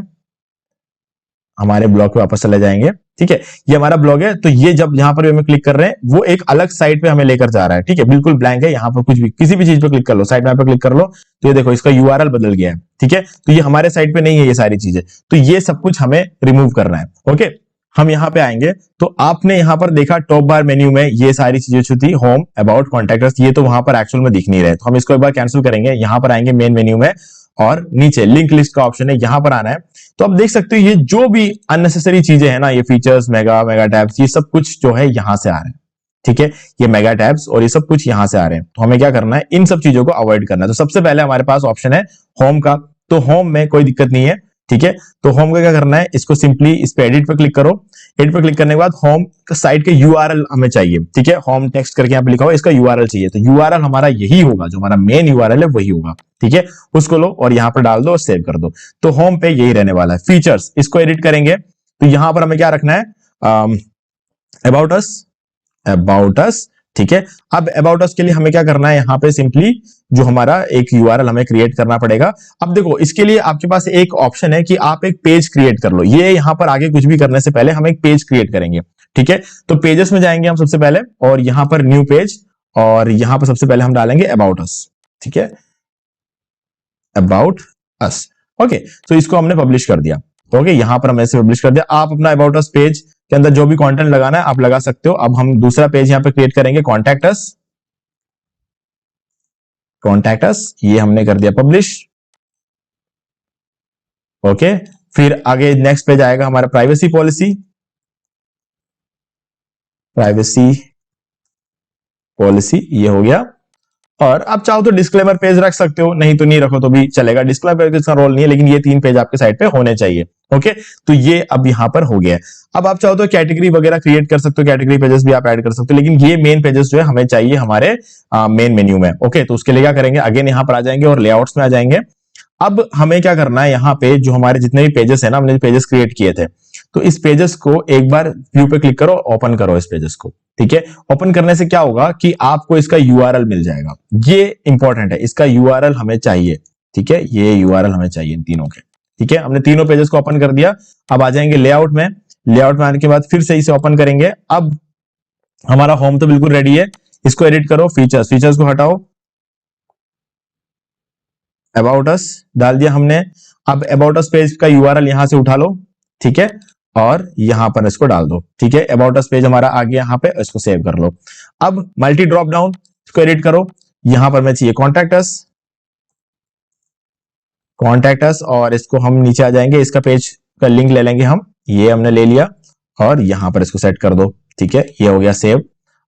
हमारे ब्लॉग पे वापस चले जाएंगे, ठीक है। ये हमारा ब्लॉग है, तो ये जब यहाँ पर हमें क्लिक कर रहे हैं वो एक अलग साइट पे हमें लेकर जा रहा है, ठीक है। बिल्कुल ब्लैंक है, यहाँ पर कुछ भी किसी भी चीज पे क्लिक कर लो, साइट मैप पे क्लिक कर लो, तो ये देखो इसका यूआरएल बदल गया है, ठीक है। तो ये हमारे साइट पे नहीं है ये सारी चीजें, तो ये सब कुछ हमें रिमूव करना है। ओके हम यहाँ पे आएंगे, तो आपने यहाँ पर देखा टॉप बार मेन्यू में ये सारी चीजें जो थी, होम, अबाउट, कॉन्टैक्ट अस, ये तो वहां पर एक्चुअल में दिख नहीं रहे, तो हम इसको एक बार कैंसिल करेंगे। यहाँ पर आएंगे मेन मेन्यू में, और नीचे लिंक लिस्ट का ऑप्शन है, यहां पर आना है। तो आप देख सकते हो ये जो भी अननेसेसरी चीजें है ना, ये फीचर्स, मेगा टैब्स, ये सब कुछ जो है यहां से आ रहे हैं, ठीक है। ये मेगा टैब्स और ये सब कुछ यहां से आ रहे हैं, तो हमें क्या करना है, इन सब चीजों को अवॉइड करना है। तो सबसे पहले हमारे पास ऑप्शन है होम का, तो होम में कोई दिक्कत नहीं है, ठीक है। तो होम का क्या करना है, इसको सिंपली इस पे एडिट पे क्लिक करो। एडिट पे क्लिक करने के बाद होम साइट के यूआरएल हमें चाहिए, ठीक है। होम टेक्स्ट करके यहाँ पे लिखा हुआ इसका यूआरएल चाहिए, तो यूआरएल हमारा यही होगा, जो हमारा मेन यूआरएल है वही होगा, ठीक है। उसको लो और यहाँ पर डाल दो और सेव कर दो। तो होम पे यही रहने वाला है। फीचर्स, इसको एडिट करेंगे तो यहां पर हमें क्या रखना है, अबाउट अस, ठीक है। अब अबाउट अस के लिए हमें क्या करना है, यहाँ पे सिंपली जो हमारा एक यूआरएल हमें क्रिएट करना पड़ेगा। अब देखो इसके लिए आपके पास एक ऑप्शन है कि आप एक पेज क्रिएट कर लो। ये यहाँ पर आगे कुछ भी करने से पहले हम एक पेज क्रिएट करेंगे, ठीक है। तो पेजेस में जाएंगे हम सबसे पहले, और यहाँ पर न्यू पेज, और यहाँ पर सबसे पहले हम डालेंगे अबाउट अस, ठीक है, अबाउट अस। ओके तो इसको हमने पब्लिश कर दिया। ओके यहां पर हमने इसे पब्लिश कर दिया। आप अपना अबाउट अस पेज के अंदर जो भी कंटेंट लगाना है आप लगा सकते हो। अब हम दूसरा पेज यहां पे क्रिएट करेंगे, कॉन्टैक्ट अस, ये हमने कर दिया पब्लिश। ओके फिर आगे नेक्स्ट पेज आएगा हमारा प्राइवेसी पॉलिसी, ये हो गया। और आप चाहो तो डिस्क्लेमर पेज रख सकते हो, नहीं तो नहीं रखो तो भी चलेगा। डिस्क्लेमर पेज का रोल नहीं है, लेकिन ये 3 पेज आपके साइट पे होने चाहिए। ओके तो ये अब यहां पर हो गया। अब आप चाहो तो कैटेगरी वगैरह क्रिएट कर सकते हो, कैटेगरी पेजेस भी आप ऐड कर सकते हो, लेकिन ये मेन पेजेस जो है हमें चाहिए हमारे मेन मेन्यू में। ओके तो उसके लिए क्या करेंगे, अगेन यहां पर आ जाएंगे और लेआउट्स में आ जाएंगे। अब हमें क्या करना है, यहाँ पे जो हमारे जितने भी पेजेस है ना, हमने पेजेस क्रिएट किए थे, तो इस पेजेस को एक बार व्यू पे क्लिक करो, ओपन करो इस पेजेस को, ठीक है। ओपन करने से क्या होगा कि आपको इसका यूआरएल मिल जाएगा। ये इंपॉर्टेंट है, इसका यूआरएल हमें चाहिए, ठीक है। ये यूआरएल हमें चाहिए इन तीनों के, ठीक है। हमने तीनों पेजेस को ओपन कर दिया। अब आ जाएंगे लेआउट में। लेआउट में आने के बाद फिर से इसे ओपन करेंगे। अब हमारा होम तो बिल्कुल रेडी है, इसको एडिट करो। फीचर्स को हटाओ, अबाउट अस डाल दिया हमने। अब अबाउट अस पेज का यूआरएल यहां से उठा लो, ठीक है, और यहां पर इसको डाल दो, ठीक है। अबाउट अस पेज हमारा आ गया यहाँ पे, इसको सेव कर लो। अब मल्टी ड्रॉप डाउन, इसको एडिट करो। यहां पर मैं चाहिए कॉन्टैक्ट अस, और इसको हम नीचे आ जाएंगे, इसका पेज का लिंक ले लेंगे हम, ये हमने ले लिया, और यहां पर इसको सेट कर दो, ठीक है। ये हो गया सेव।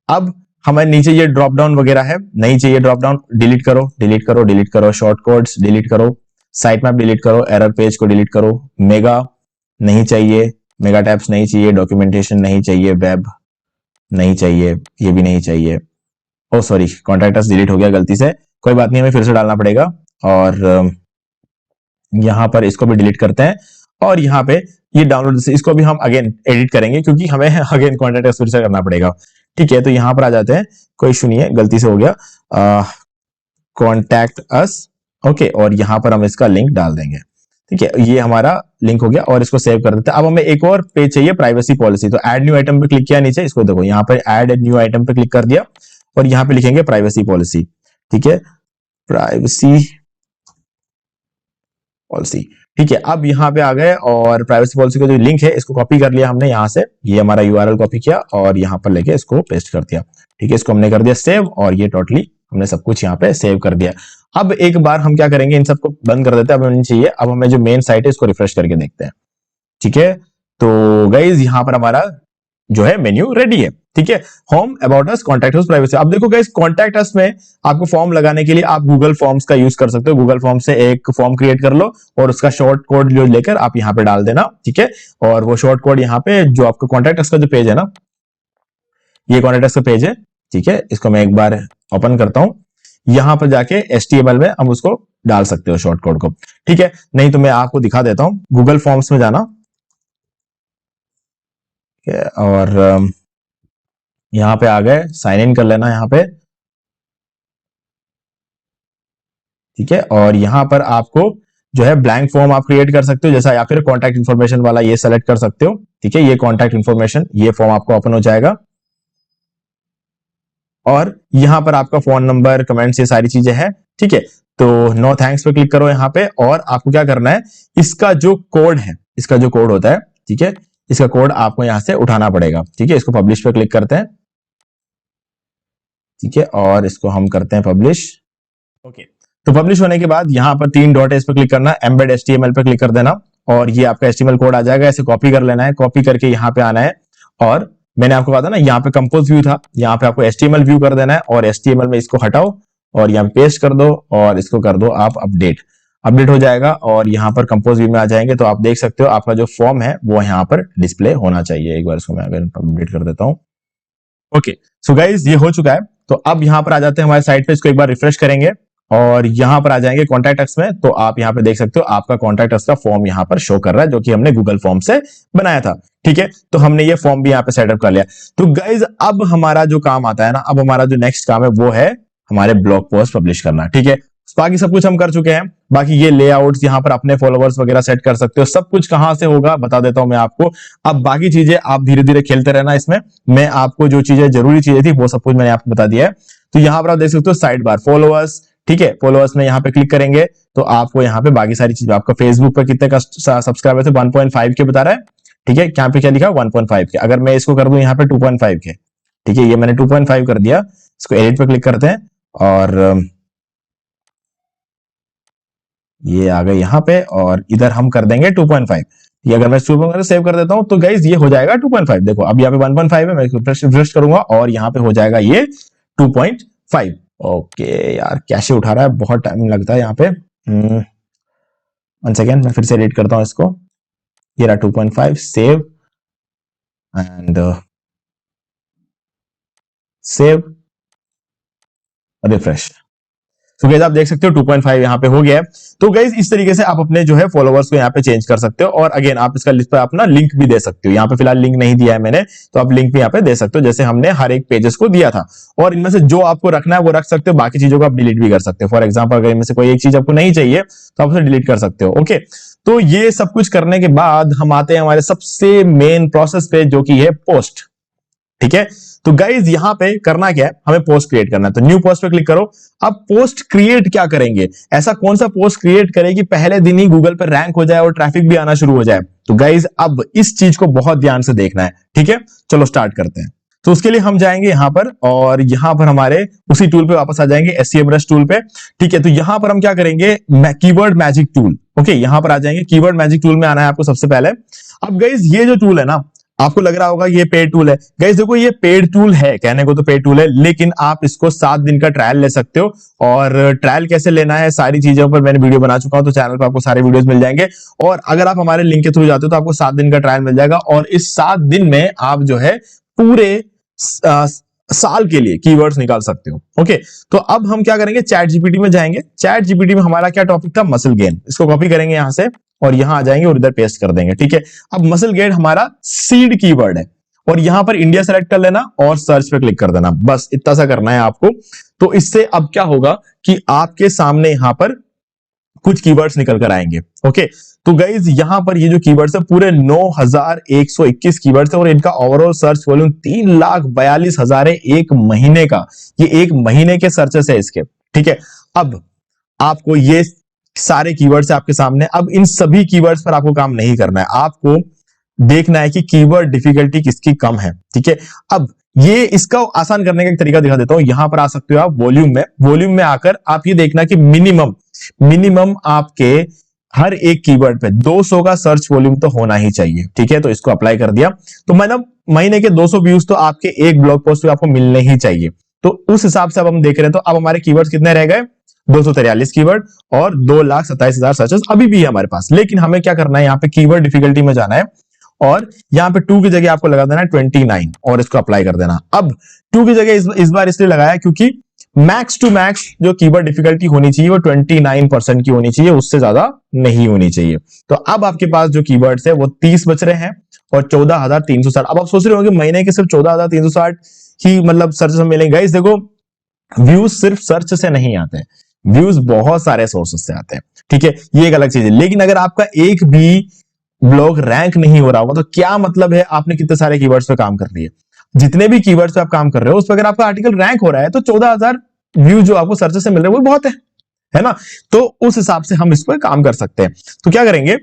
अब हमें नीचे ये ड्रॉप डाउन वगैरह है, नहीं चाहिए ड्रॉप डाउन, डिलीट करो, शॉर्ट कोड्स डिलीट करो, साइट मैप डिलीट करो, एरर पेज को डिलीट करो, मेगा नहीं चाहिए, मेगा टैब्स नहीं चाहिए, डॉक्यूमेंटेशन नहीं चाहिए, वेब नहीं चाहिए, ये भी नहीं चाहिए, ओ सॉरी, कॉन्टैक्ट अस डिलीट हो गया गलती से, कोई बात नहीं, हमें फिर से डालना पड़ेगा। और यहाँ पर इसको भी डिलीट करते हैं, और यहाँ पे ये डाउनलोड से इसको भी हम अगेन एडिट करेंगे, क्योंकि हमें अगेन कॉन्टैक्ट अस फिर से करना पड़ेगा। ठीक है, तो यहाँ पर आ जाते हैं, कोई इशू नहीं है, गलती से हो गया, कॉन्टैक्ट अस। ओके, और यहाँ पर हम इसका लिंक डाल देंगे। ठीक है, ये हमारा लिंक हो गया, और इसको सेव कर देते हैं। अब हमें एक और पेज चाहिए, प्राइवेसी पॉलिसी। तो ऐड न्यू आइटम पे क्लिक किया नीचे, इसको देखो यहाँ पर ऐड न्यू आइटम पे क्लिक कर दिया, और यहाँ पे लिखेंगे प्राइवेसी पॉलिसी। ठीक है, प्राइवेसी पॉलिसी। ठीक है, अब यहाँ पे आ गए, और प्राइवेसी पॉलिसी का जो लिंक है इसको कॉपी कर लिया हमने यहाँ से, ये हमारा यूआरएल कॉपी किया और यहाँ पर लेके इसको पेस्ट कर दिया। ठीक है, इसको हमने कर दिया सेव, और ये टोटली हमने सब कुछ यहाँ पे सेव कर दिया। अब एक बार हम क्या करेंगे, इन सबको बंद कर देते हैं, अब हमें नहीं चाहिए। अब हमें जो मेन साइट है इसको रिफ्रेश करके देखते हैं। ठीक है, तो गाइज यहाँ पर हमारा जो है मेन्यू रेडी है। ठीक है, home, about us, contact us, privacy. अब देखो गाइस, कॉन्टैक्ट अस में आपको फॉर्म लगाने के लिए आप गूगल फॉर्म्स का यूज कर सकते हो। गूगल फॉर्म से एक फॉर्म क्रिएट कर लो, और उसका शॉर्ट कोड जो लेकर आप यहाँ पे डाल देना। ठीक है, और वो शॉर्ट कोड यहाँ पे जो आपका कॉन्टैक्ट अस का जो पेज है ना, ये कॉन्टैक्ट अस का पेज है। ठीक है, इसको मैं एक बार ओपन करता हूं, यहां पर जाके HTML में हम उसको डाल सकते हो शॉर्ट कोड को। ठीक है, नहीं तो मैं आपको दिखा देता हूं, गूगल फॉर्म्स में जाना, और यहां पे आ गए, साइन इन कर लेना यहाँ पे। ठीक है, और यहां पर आपको जो है ब्लैंक फॉर्म आप क्रिएट कर सकते हो जैसा, या फिर कॉन्टैक्ट इन्फॉर्मेशन वाला ये सेलेक्ट कर सकते हो। ठीक है, ये कॉन्टैक्ट इन्फॉर्मेशन, ये फॉर्म आपको ओपन हो जाएगा, और यहां पर आपका फोन नंबर, कमेंट्स, ये सारी चीजें हैं। ठीक है, तो नो थैंक्स पे क्लिक करो यहाँ पे, और आपको क्या करना है, इसका जो कोड है, इसका जो कोड होता है, ठीक है, इसका कोड आपको यहां से उठाना पड़ेगा। ठीक है, इसको पब्लिश पे क्लिक करते हैं। ठीक है, और इसको हम करते हैं पब्लिश। ओके, तो पब्लिश होने के बाद यहाँ पर 3 डॉट है, इस पर क्लिक करना, एम्बेड HTML पे क्लिक कर देना, और ये आपका HTML कोड आ जाएगा। ऐसे कॉपी कर लेना है, कॉपी करके यहाँ पे आना है, और मैंने आपको कहा था ना यहाँ पे कंपोज व्यू था, यहाँ पे आपको HTML व्यू कर देना है, और HTML में इसको हटाओ और यहाँ पे पेस्ट कर दो, और इसको कर दो आप अपडेट। अपडेट हो जाएगा, और यहाँ पर कंपोज व्यू में आ जाएंगे, तो आप देख सकते हो आपका जो फॉर्म है वो यहाँ पर डिस्प्ले होना चाहिए। एक बार इसको मैं अगर अपडेट कर देता हूँ। ओके, सो गाइज ये हो चुका है। तो अब यहाँ पर आ जाते हैं हमारे साइट पे, इसको एक बार रिफ्रेश करेंगे, और यहाँ पर आ जाएंगे कॉन्टैक्ट अस में। तो आप यहाँ पे देख सकते हो आपका कॉन्टैक्ट अस का फॉर्म यहाँ पर शो कर रहा है, जो कि हमने गूगल फॉर्म से बनाया था। ठीक है, तो हमने ये फॉर्म भी यहाँ पे सेटअप कर लिया। तो गाइज अब हमारा जो काम आता है ना, अब हमारा जो नेक्स्ट काम है वो है हमारे ब्लॉग पोस्ट पब्लिश करना। ठीक है, बाकी सब कुछ हम कर चुके हैं। बाकी ये लेआउट्स यहाँ पर अपने फॉलोवर्स वगैरह सेट कर सकते हो, सब कुछ कहां से होगा बता देता हूं मैं आपको। अब बाकी चीजें आप धीरे धीरे खेलते रहना इसमें, मैं आपको जो चीजें जरूरी चीजें थी वो सब कुछ मैंने आपको बता दिया है। तो यहाँ पर आप देख सकते हो साइड बार फॉलोअर्स। ठीक है, फॉलोअर्स में यहाँ पे क्लिक करेंगे तो आपको यहाँ पे बाकी सारी चीजें, आपका फेसबुक पे कितने का सब्सक्राइबर थे, 1.5 के बता रहा है। ठीक है, यहाँ पे क्या लिखा 1.5 के, अगर मैं इसको कर दूं यहाँ पे 2.5 के। ठीक है, ये मैंने 2.5 कर दिया। इसको एडिट पे क्लिक करते हैं, और ये आ गए यहाँ पे, और इधर हम कर देंगे 2.5। ये अगर मैं सेव कर देता हूं तो गाइज ये हो जाएगा 2.5। देखो अब यहाँ पे 1.5 है, मैं रिफ्रेश करूंगा और यहाँ पे हो जाएगा ये 2.5। ओके यार, कैसे उठा रहा है, बहुत टाइम लगता है यहाँ पे। 1 सेकेंड, मैं फिर से एडिट करता हूं इसको। ये रहा 2.5, सेव एंड सेव, रिफ्रेश। तो गाइस आप देख सकते हो 2.5 यहाँ पे हो गया है। तो गाइस इस तरीके से आप अपने जो है फॉलोवर्स को यहाँ पे चेंज कर सकते हो, और अगेन आप इसका लिस्ट पे अपना लिंक भी दे सकते हो। यहाँ पे फिलहाल लिंक नहीं दिया है मैंने, तो आप लिंक भी यहाँ पे दे सकते हो, जैसे हमने हर एक पेजेस को दिया था। और इनमें से जो आपको रखना है वो रख सकते हो, बाकी चीजों को आप डिलीट भी कर सकते हो। फॉर एग्जाम्पल अगर इनमें से कोई एक चीज आपको नहीं चाहिए तो आप उसे डिलीट कर सकते हो। ओके, तो ये सब कुछ करने के बाद हम आते हैं हमारे सबसे मेन प्रोसेस पे, जो कि है पोस्ट। ठीक है, तो गाइज यहां पे करना क्या है, हमें पोस्ट क्रिएट करना है। तो न्यू पोस्ट पे क्लिक करो। अब पोस्ट क्रिएट क्या करेंगे, ऐसा कौन सा पोस्ट क्रिएट करें कि पहले दिन ही गूगल पर रैंक हो जाए और ट्रैफिक भी आना शुरू हो जाए। तो गाइज अब इस चीज को बहुत ध्यान से देखना है। ठीक है, चलो स्टार्ट करते हैं। तो उसके लिए हम जाएंगे यहां पर, और यहां पर हमारे उसी टूल पे वापस आ जाएंगे, SEMrush टूल पे। ठीक है, तो यहां पर हम क्या करेंगे, कीवर्ड मैजिक टूल। ओके, यहां पर आ जाएंगे, कीवर्ड मैजिक टूल में आना है आपको सबसे पहले। अब गाइज ये जो टूल है ना, आपको लग रहा होगा ये पेड टूल है। गाइस देखो ये पेड टूल है, कहने को तो पेड टूल है, लेकिन आप इसको 7 दिन का ट्रायल ले सकते हो। और ट्रायल कैसे लेना है, सारी चीजों पर मैंने वीडियो बना चुका हूं, तो चैनल पर आपको सारे वीडियोस मिल जाएंगे। और अगर आप हमारे लिंक के थ्रू जाते हो तो आपको 7 दिन का ट्रायल मिल जाएगा, और इस 7 दिन में आप जो है पूरे साल के लिए कीवर्ड्स निकाल सकते हो। ओके, तो अब हम क्या करेंगे, चैट जीपीटी में जाएंगे। चैट जीपीटी में हमारा क्या टॉपिक था, मसल गेन। इसको कॉपी करेंगे यहां से और यहां आ जाएंगे और इधर पेस्ट कर देंगे। ठीक है, अब मसल गेन हमारा सीड कीवर्ड है और यहां पर इंडिया सेलेक्ट कर लेना और सर्च पे क्लिक कर देना, बस इतना सा करना है आपको। तो इससे अब क्या होगा कि आपके सामने यहां पर कुछ कीवर्ड्स निकल कर आएंगे। ओके, तो गाइज यहां पर ये जो कीवर्ड्स है पूरे 9121 कीवर्ड्स है और इनका ओवरऑल सर्च वॉल्यूम 3,42,000 है एक महीने का। ये एक महीने के सर्चेस है इसके। ठीक है, अब आपको ये सारे कीवर्ड्स आपके सामने, अब इन सभी कीवर्ड्स पर आपको काम नहीं करना है, आपको देखना है कि कीवर्ड डिफिकल्टी किसकी कम है। ठीक है, अब ये इसका आसान करने का एक तरीका दिखा देता हूं। यहां पर आ सकते हो आप वॉल्यूम में आकर आप ये देखना कि मिनिमम आपके हर एक कीवर्ड पे 200 का सर्च वॉल्यूम तो होना ही चाहिए। ठीक है, तो इसको अप्लाई कर दिया तो मतलब महीने के 200 व्यूज तो आपके एक ब्लॉग पोस्ट पे आपको मिलने ही चाहिए। तो उस हिसाब से अब हम देख रहे हैं, तो अब हमारे कीवर्ड्स कितने रह गए, 243 कीवर्ड और 2,27,000 सर्चेस अभी भी है हमारे पास। लेकिन हमें क्या करना है, यहाँ पे कीवर्ड डिफिकल्टी में जाना है और यहाँ पे 2 की जगह आपको लगा देना है 29 और इसको अप्लाई कर देना। अब 2 की जगह इस बार इसलिए लगाया क्योंकि मैक्स टू मैक्स जो कीवर्ड डिफिकल्टी होनी चाहिए वो 29% की होनी चाहिए, उससे ज्यादा नहीं होनी चाहिए। तो अब आपके पास जो कीवर्ड्स है वो 30 बच रहे हैं और 14,360। अब आप सोच रहे होंगे महीने के सिर्फ 14,360 ही मतलब सर्च में मिलेंगे। गाइस देखो, व्यूज सिर्फ सर्च से नहीं आते हैं, व्यूज बहुत सारे सोर्सेस से आते हैं। ठीक है, ये एक अलग चीज है। लेकिन अगर आपका एक भी ब्लॉग रैंक नहीं हो रहा होगा तो क्या मतलब है आपने कितने सारे कीवर्ड्स पे काम कर रही है। जितने भी कीवर्ड्स पे आप काम कर रहे हो उस पर अगर आपका आर्टिकल रैंक हो रहा है तो 14,000 व्यू जो आपको सर्च से मिल रहे हैं वो बहुत है ना। तो उस हिसाब से हम इस पर काम कर सकते हैं। तो क्या करेंगे,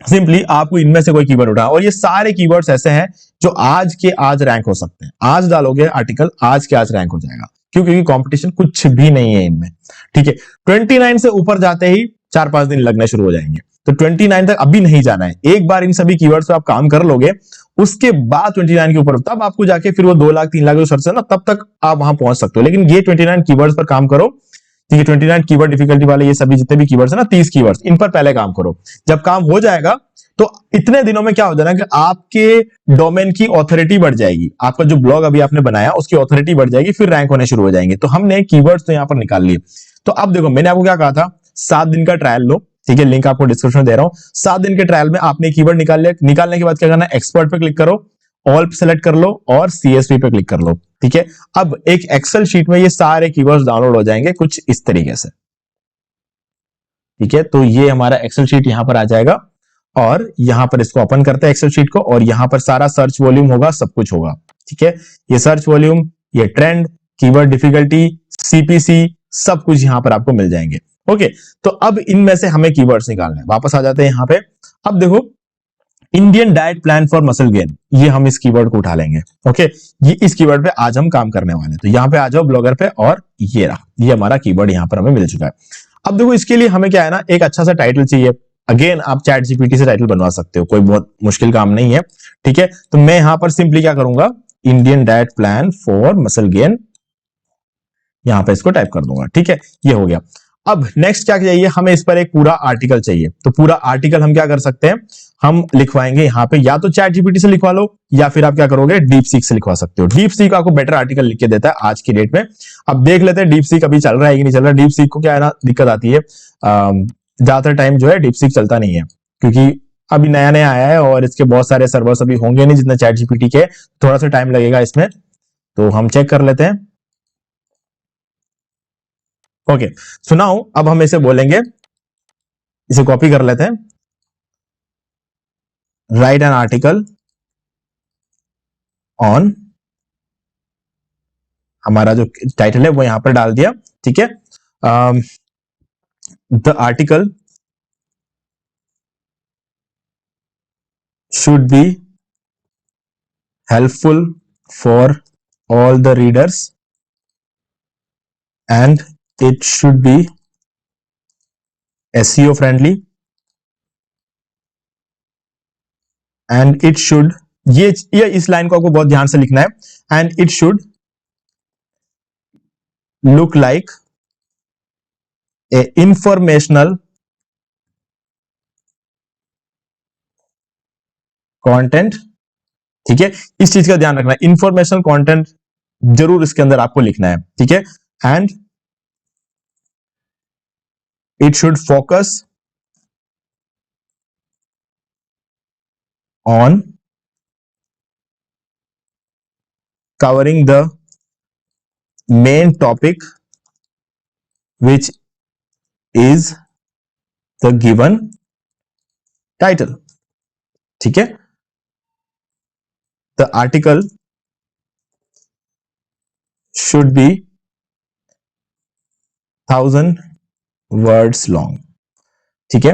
सिंपली आपको इनमें से कोई कीवर्ड उठा, और ये सारे कीवर्ड्स ऐसे हैं जो आज के आज रैंक हो सकते हैं। आज डालोगे आर्टिकल, आज के आज रैंक हो जाएगा, क्योंकि कंपटीशन कुछ भी नहीं है इनमें। ठीक है, 29 से ऊपर जाते ही 4-5 दिन लगने शुरू हो जाएंगे, तो 29 तक अभी नहीं जाना है। एक बार इन सभी कीवर्ड्स पे आप काम कर लोगे, उसके बाद 29 के ऊपर तब आपको जाके फिर वो 2 लाख 3 लाख जो सर्च है ना, तब तक आप वहां पहुंच सकते हो। लेकिन ये 29 कीवर्ड्स पर काम करो। ठीक है, 29 कीवर्ड डिफिकल्टी वाले ये सभी जितने भी कीवर्ड्स है ना, 30 कीवर्ड्स, इन पर पहले काम करो। जब काम हो जाएगा तो इतने दिनों में क्या हो जाना कि आपके डोमेन की ऑथोरिटी बढ़ जाएगी, आपका जो ब्लॉग अभी आपने बनाया उसकी ऑथोरिटी बढ़ जाएगी, फिर रैंक होने शुरू हो जाएंगे। तो हमने कीवर्ड्स तो यहां पर निकाल लिए। तो अब देखो, मैंने आपको क्या कहा था, 7 दिन का ट्रायल लो। ठीक है, लिंक आपको डिस्क्रिप्शन में दे रहा हूं। 7 दिन के ट्रायल में आपने कीवर्ड निकाल लिया, निकालने के बाद क्या करना है, एक्सपर्ट पे क्लिक करो, ऑल पे सेलेक्ट कर लो और सीएसवी पे क्लिक कर लो। ठीक है, अब एक एक्सेल शीट में ये सारे कीवर्ड्स डाउनलोड हो जाएंगे कुछ इस तरीके से। ठीक है, तो ये हमारा एक्सेल शीट यहां पर आ जाएगा और यहां पर इसको ओपन करते हैं एक्सेल शीट को, और यहां पर सारा सर्च वॉल्यूम होगा, सब कुछ होगा। ठीक है, ये सर्च वॉल्यूम, ये ट्रेंड, कीवर्ड डिफिकल्टी, सीपीसी, सब कुछ यहां पर आपको मिल जाएंगे। ओके, तो अब इनमें से हमें कीवर्ड्स निकालने हैं। वापस आ जाते हैं यहां पे। अब देखो, Indian diet plan for muscle gain, ये हम इस कीवर्ड को उठा लेंगे। ओके, ये इस कीवर्ड पे आज हम काम करने वाले हैं। तो यहां पे आ जाओ ब्लॉगर पे, और ये रहा, ये हमारा कीवर्ड यहां पर हमें मिल चुका है। अब देखो, इसके लिए हमें क्या है ना, एक अच्छा सा टाइटल चाहिए। अगेन आप चैट जीपीटी से टाइटल बनवा सकते हो, कोई बहुत मुश्किल काम नहीं है। ठीक है, तो मैं यहां पर सिंपली क्या करूंगा, Indian diet plan for muscle gain, यहां पे इसको टाइप कर दूंगा। ठीक है, ये हो गया। अब नेक्स्ट क्या चाहिए, हमें इस पर एक पूरा आर्टिकल चाहिए। तो पूरा आर्टिकल हम क्या कर सकते हैं, हम लिखवाएंगे यहाँ पे, या तो चैट जीपीटी से लिखवा लो, या फिर आप क्या करोगे, डीप सीक से लिखवा सकते हो। डीप सीक आपको बेटर आर्टिकल लिख के देता है आज की डेट में। अब देख लेते हैं डीप सीक अभी चल रहा है कि नहीं चल रहा। डीप सीक को क्या है ना, दिक्कत आती है, ज्यादातर टाइम जो है डीप सीक चलता नहीं है, क्योंकि अभी नया नया आया है और इसके बहुत सारे सर्वर्स अभी होंगे नहीं जितने चैट जीपीटी के, थोड़ा सा टाइम लगेगा इसमें। तो हम चेक कर लेते हैं। ओके, सुनाओ, अब हम इसे बोलेंगे, इसे कॉपी कर लेते हैं, राइट एन आर्टिकल ऑन, हमारा जो टाइटल है वो यहां पर डाल दिया। ठीक है, the article should be helpful for all the readers and it should be SEO friendly and it should, ये इस लाइन को आपको बहुत ध्यान से लिखना है, and it should look like a informational content. ठीक है, इस चीज का ध्यान रखना है, इंफॉर्मेशनल कंटेंट जरूर इसके अंदर आपको लिखना है, ठीक है। And it should focus on covering the main topic which is the given title, ठीक है। The article should be 1000 words long, ठीक है।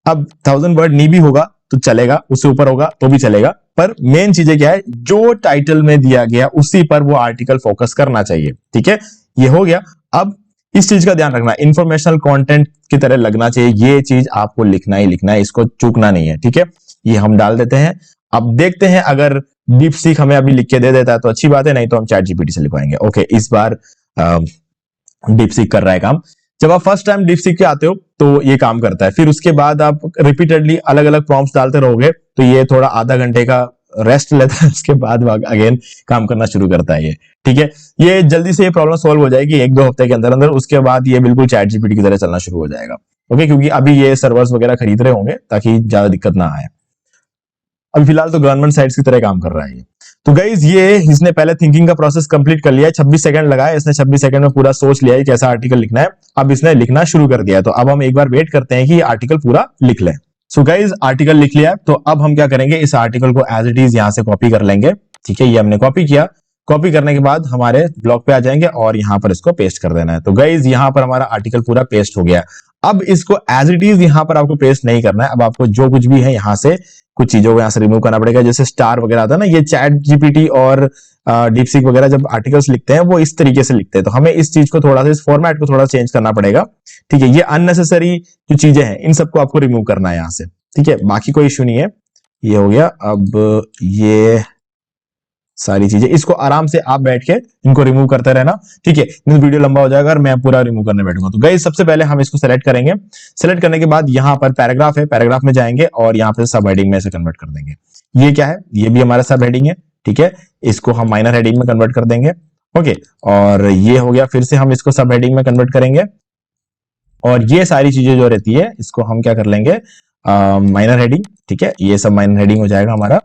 अब 1000 वर्ड नहीं भी होगा तो चलेगा, उससे ऊपर होगा तो भी चलेगा, पर मेन चीजें क्या है, जो टाइटल में दिया गया उसी पर वो आर्टिकल फोकस करना चाहिए, ठीक है। ये हो गया। अब इस चीज का ध्यान रखना, इंफॉर्मेशनल कंटेंट की तरह लगना चाहिए, ये चीज आपको लिखना ही लिखना है, इसको चूकना नहीं है, ठीक है। ये हम डाल देते हैं। अब देखते हैं अगर डीपसीक हमें अभी लिख के दे देता है तो अच्छी बात है, नहीं तो हम चैट जीपीटी से लिखवाएंगे। ओके, इस बार डीपसीक कर रहा है काम। जब आप फर्स्ट टाइम डीपसीक के आते हो तो ये काम करता है, फिर उसके बाद आप रिपीटेडली अलग अलग प्रॉम्प्ट्स डालते रहोगे तो ये थोड़ा आधा घंटे का रेस्ट लेता है, उसके बाद अगेन काम करना शुरू करता है ये, ठीक है। ये जल्दी से ये प्रॉब्लम सॉल्व हो जाएगी 1-2 हफ्ते के अंदर अंदर, उसके बाद ये बिल्कुल चैट जीपीटी की तरह चलना शुरू हो जाएगा। ओके, क्योंकि अभी ये सर्वर्स वगैरह खरीद रहे होंगे ताकि ज्यादा दिक्कत ना आए। अभी फिलहाल तो गवर्नमेंट साइट्स की तरह काम कर रहा है ये। तो गाइज ये इसने पहले थिंकिंग का प्रोसेस कंप्लीट कर लिया है, 26 सेकंड लगाया इसने, 26 सेकंड में पूरा सोच लिया है कैसा आर्टिकल लिखना है। अब इसने लिखना शुरू कर दिया है, तो अब हम एक बार वेट करते हैं कि ये आर्टिकल पूरा लिख ले। सो गाइज आर्टिकल लिख लिया, तो अब हम क्या करेंगे, इस आर्टिकल को एज इट इज यहां से कॉपी कर लेंगे, ठीक है। ये हमने कॉपी किया, कॉपी करने के बाद हमारे ब्लॉग पे आ जाएंगे और यहां पर इसको पेस्ट कर देना है। तो गाइज यहां पर हमारा आर्टिकल पूरा पेस्ट हो गया। अब इसको एज इट इज यहां पर आपको पेस्ट नहीं करना है, अब आपको जो कुछ भी है यहां से कुछ चीजों को यहां से रिमूव करना पड़ेगा, जैसे स्टार वगैरह आता है ना, ये चैट जीपीटी और डीपसीक वगैरह जब आर्टिकल्स लिखते हैं वो इस तरीके से लिखते हैं, तो हमें इस चीज को थोड़ा सा, इस फॉर्मेट को थोड़ा चेंज करना पड़ेगा, ठीक है। ये अननेसेसरी जो चीजें हैं इन सबको आपको रिमूव करना है यहां से, ठीक है। बाकी कोई इश्यू नहीं है, ये हो गया। अब ये सारी चीजें इसको आराम से आप बैठ के इनको रिमूव करते रहना, ठीक है। वीडियो लंबा हो जाएगा और मैं पूरा रिमूव करने बैठूंगा। तो गाइस सबसे पहले हम इसको सेलेक्ट करेंगे, सेलेक्ट करने के बाद यहाँ पर पैराग्राफ है, पैराग्राफ में जाएंगे और यहाँ पे सब हेडिंग में इसे कन्वर्ट कर देंगे। ये क्या है, ये भी हमारा सब हेडिंग है, ठीक है। इसको हम माइनर हेडिंग में कन्वर्ट कर देंगे, ओके। और ये हो गया, फिर से हम इसको सब हेडिंग में कन्वर्ट करेंगे और ये सारी चीजें जो रहती है इसको हम क्या कर लेंगे, माइनर हेडिंग, ठीक है। ये सब माइनर हेडिंग हो जाएगा हमारा,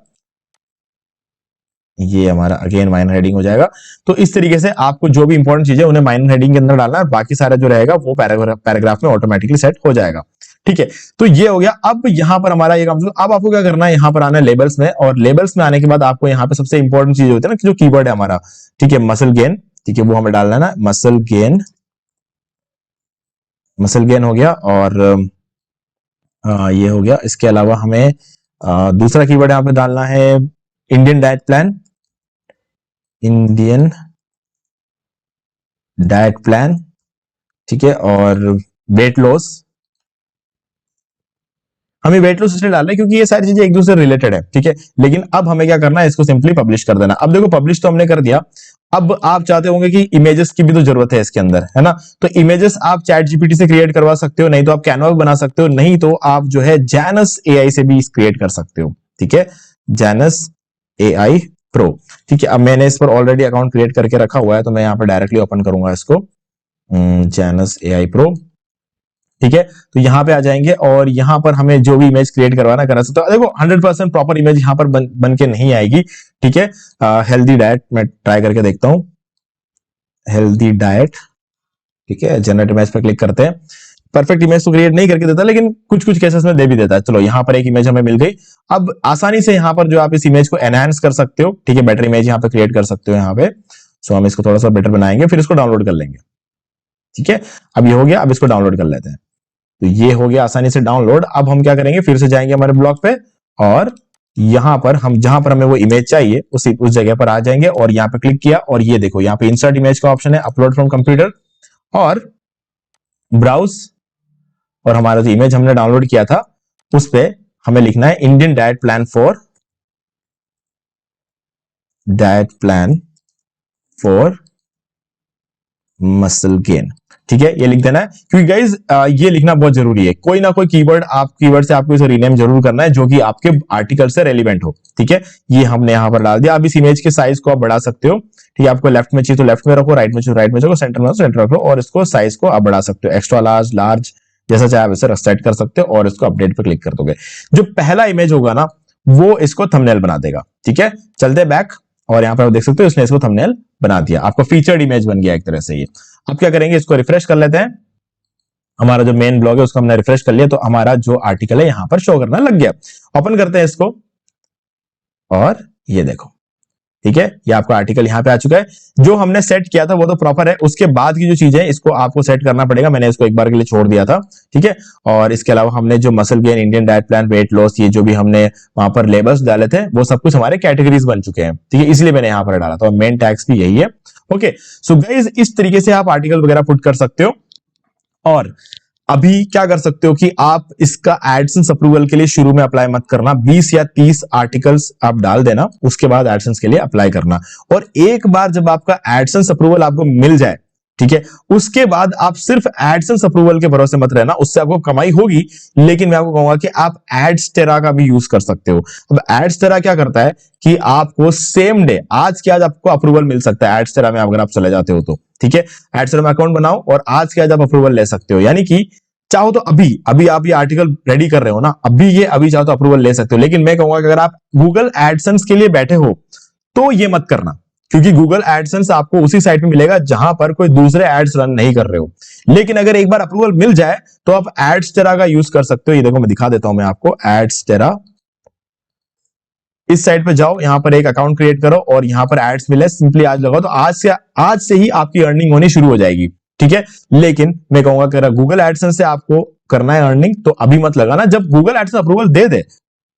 ये हमारा अगेन माइनर हेडिंग हो जाएगा। तो इस तरीके से आपको जो भी इंपॉर्टेंट चीज है उन्हें माइनर हेडिंग के अंदर डालना है, बाकी सारा जो रहेगा वो पैराग्राफ में ऑटोमेटिकली सेट हो जाएगा, ठीक है। तो ये हो गया। अब यहाँ पर हमारा ये काम, अब आपको क्या करना है, यहाँ पर आना है लेबल्स में, और लेबल्स में आने के बाद आपको यहाँ पे सबसे इंपॉर्टेंट चीज होती है ना, जो कीवर्ड है हमारा, ठीक है, मसल गेन, ठीक है, वो हमें डालना है ना, मसल गेन, मसल गेन हो गया। और ये हो गया। इसके अलावा हमें दूसरा कीवर्ड यहाँ पे डालना है Indian diet plan, Indian diet plan, ठीक है। और वेट लॉस, हमें वेट लॉस इसलिए डालना है क्योंकि ये सारी चीजें एक दूसरे रिलेटेड है, ठीक है। लेकिन अब हमें क्या करना है, इसको सिंपली पब्लिश कर देना। अब देखो पब्लिश तो हमने कर दिया, अब आप चाहते होंगे कि इमेजेस की भी तो जरूरत है इसके अंदर, है ना। तो इमेजेस आप चैट जीपीटी से क्रिएट करवा सकते हो, नहीं तो आप कैनवा बना सकते हो, नहीं तो आप जो है जैनस एआई से भी क्रिएट कर सकते हो, ठीक है, जैनस एआई प्रो, ठीक है। अब मैंने इस पर ऑलरेडी अकाउंट क्रिएट करके रखा हुआ है, तो मैं यहाँ पर डायरेक्टली ओपन करूंगा इसको, जैनस एआई प्रो, ठीक है। तो यहाँ पे आ जाएंगे और यहाँ पर हमें जो भी इमेज क्रिएट करवाना करा सकते हो। देखो 100% प्रॉपर इमेज यहाँ पर बन के नहीं आएगी, ठीक है। हेल्दी डाइट मैं ट्राई करके देखता हूँ, हेल्दी डाइट, ठीक है। जनरेट इमेज पर क्लिक करते हैं, परफेक्ट इमेज तो क्रिएट नहीं करके देता, लेकिन कुछ कुछ केसेस में दे भी देता है। चलो यहाँ पर एक इमेज हमें मिल गई। अब आसानी से यहाँ पर जो आप इस इमेज को एनहांस कर सकते हो, ठीक है, बेटर इमेज यहाँ पे क्रिएट कर सकते हो यहाँ पे। सो हम इसको थोड़ा सा बेटर बनाएंगे, फिर इसको डाउनलोड कर लेंगे, ठीक है। अब ये हो गया, अब इसको डाउनलोड कर लेते हैं। तो ये हो गया आसानी से डाउनलोड। अब हम क्या करेंगे, फिर से जाएंगे हमारे ब्लॉग पे और यहां पर हम जहां पर हमें वो इमेज चाहिए उस जगह पर आ जाएंगे और यहाँ पे क्लिक किया और ये देखो यहाँ पे इंसर्ट इमेज का ऑप्शन है, अपलोड फ्रॉम कंप्यूटर और ब्राउज, और हमारा जो इमेज हमने डाउनलोड किया था उस पे हमें लिखना है Indian diet plan for muscle gain, ठीक है। ये लिख देना है, क्योंकि गाइज ये लिखना बहुत जरूरी है। कोई ना कोई कीवर्ड कीवर्ड से आपको इसे रीनेम जरूर करना है जो कि आपके आर्टिकल से रेलिवेंट हो, ठीक है। ये हमने यहां पर डाल दिया। अब इस इमेज के साइज को आप बढ़ा सकते हो, ठीक है, आपको लेफ्ट में चाहिए तो लेफ्ट में रखो, राइट में चाहिए राइट में रखो, सेंटर में सेंटर रखो, और इसको साइज को आप बढ़ा सकते हो, एक्स्ट्रा लार्ज, लार्ज, जैसा चाहे आप इसे सेट कर सकते हो, और इसको अपडेट पे क्लिक कर दोगे। जो पहला इमेज होगा ना वो इसको थंबनेल बना देगा। ठीक है, चलते बैक, और यहाँ पर आप देख सकते हो इसने इसको थंबनेल बना दिया, आपको फीचर्ड इमेज बन गया एक तरह से ये। अब क्या करेंगे, इसको रिफ्रेश कर लेते हैं। हमारा जो मेन ब्लॉग है उसको हमने रिफ्रेश कर लिया, तो हमारा जो आर्टिकल है यहां पर शो करना लग गया। ओपन करते हैं इसको, और ये देखो, ठीक है, ये आपका आर्टिकल यहाँ पे आ चुका है। जो हमने सेट किया था वो तो प्रॉपर है, उसके बाद की जो चीजें इसको आपको सेट करना पड़ेगा। मैंने इसको एक बार के लिए छोड़ दिया था, ठीक है। और इसके अलावा हमने जो muscle gain, Indian diet plan, weight loss, ये जो भी हमने वहां पर लेबल्स डाले थे वो सब कुछ हमारे कैटेगरीज बन चुके हैं, ठीक है, इसलिए मैंने यहाँ पर डाला था। मेन टैग्स भी यही है। ओके, सो गाइस इस तरीके से आप आर्टिकल वगैरह पुट कर सकते हो। और अभी क्या कर सकते हो कि आप इसका एडसेंस अप्रूवल के लिए शुरू में अप्लाई मत करना, 20 या 30 आर्टिकल्स आप डाल देना, उसके बाद एडसेंस के लिए अप्लाई करना। और एक बार जब आपका एडसेंस अप्रूवल आपको मिल जाए, ठीक है, उसके बाद आप सिर्फ एडसेंस अप्रूवल के भरोसे मत रहना, उससे आपको कमाई होगी, लेकिन मैं आपको कहूंगा कि आप एड्सटेरा का भी यूज कर सकते हो। अब एड्सटेरा क्या करता है कि आपको सेम डे, आज के आज आपको अप्रूवल मिल सकता है एड्सटेरा में, अगर आप चले जाते हो तो, ठीक है। एड्सटेरा में अकाउंट बनाओ और आज के आज आप अप्रूवल ले सकते हो, यानी कि चाहो तो अभी आप ये आर्टिकल रेडी कर रहे हो ना, अभी चाहो तो अप्रूवल ले सकते हो। लेकिन मैं कहूंगा कि अगर आप गूगल एडसेंस के लिए बैठे हो तो ये मत करना, क्योंकि गूगल एडसेंस आपको उसी साइट पे मिलेगा जहां पर कोई दूसरे एड्स रन नहीं कर रहे हो। लेकिन अगर एक बार अप्रूवल मिल जाए तो आप एड्सटेरा का यूज कर सकते हो। ये देखो मैं दिखा देता हूं मैं आपको, एड्सटेरा, इस साइट पे जाओ, यहां पर एक अकाउंट क्रिएट करो और यहां पर एड्स मिले, सिंपली आज लगाओ, तो आज से ही आपकी अर्निंग होनी शुरू हो जाएगी, ठीक है। लेकिन मैं कहूंगा कि अगर गूगल एडसेंस से आपको करना है अर्निंग तो अभी मत लगाना, जब गूगल एडसेंस अप्रूवल दे दे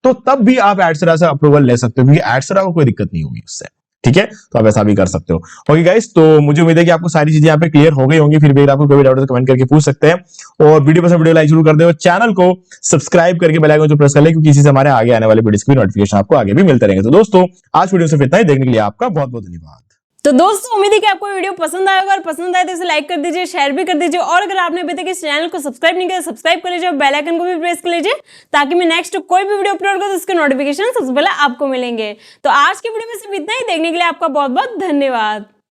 तो तब भी आप एडसटेरा से अप्रूवल ले सकते हो, क्योंकि एडसटेरा को कोई दिक्कत नहीं होगी उससे, ठीक है। तो आप ऐसा भी कर सकते हो। ओके गाइस, तो मुझे उम्मीद है कि आपको सारी चीजें यहाँ पे क्लियर हो गई होंगी। फिर भी अगर आपको कोई डाउट है तो कमेंट करके पूछ सकते हैं, और वीडियो पसंद वीडियो लाइक जरूर कर दो, चैनल को सब्सक्राइब करके बेल आइकन को प्रेस कर ले, क्योंकि इसी से हमारे आगे आने वाले वीडियोस की नोटिफिकेशन आपको आगे भी मिलते रहेंगे। तो दोस्तों आज वीडियो सिर्फ इतना ही, देखने के लिए आपका बहुत बहुत धन्यवाद। तो दोस्तों उम्मीद है कि आपको वीडियो पसंद आएगा, और पसंद आए तो इसे लाइक कर दीजिए, शेयर भी कर दीजिए, और अगर आपने अभी तक इस चैनल को सब्सक्राइब नहीं किया सब्सक्राइब कर लीजिए, और बेल आइकन को भी प्रेस कर लीजिए, ताकि मैं नेक्स्ट कोई भी वीडियो अपलोड करूं तो उसके नोटिफिकेशन सबसे पहले आपको मिलेंगे। तो आज की वीडियो में सिर्फ इतना ही, देखने के लिए आपका बहुत बहुत धन्यवाद।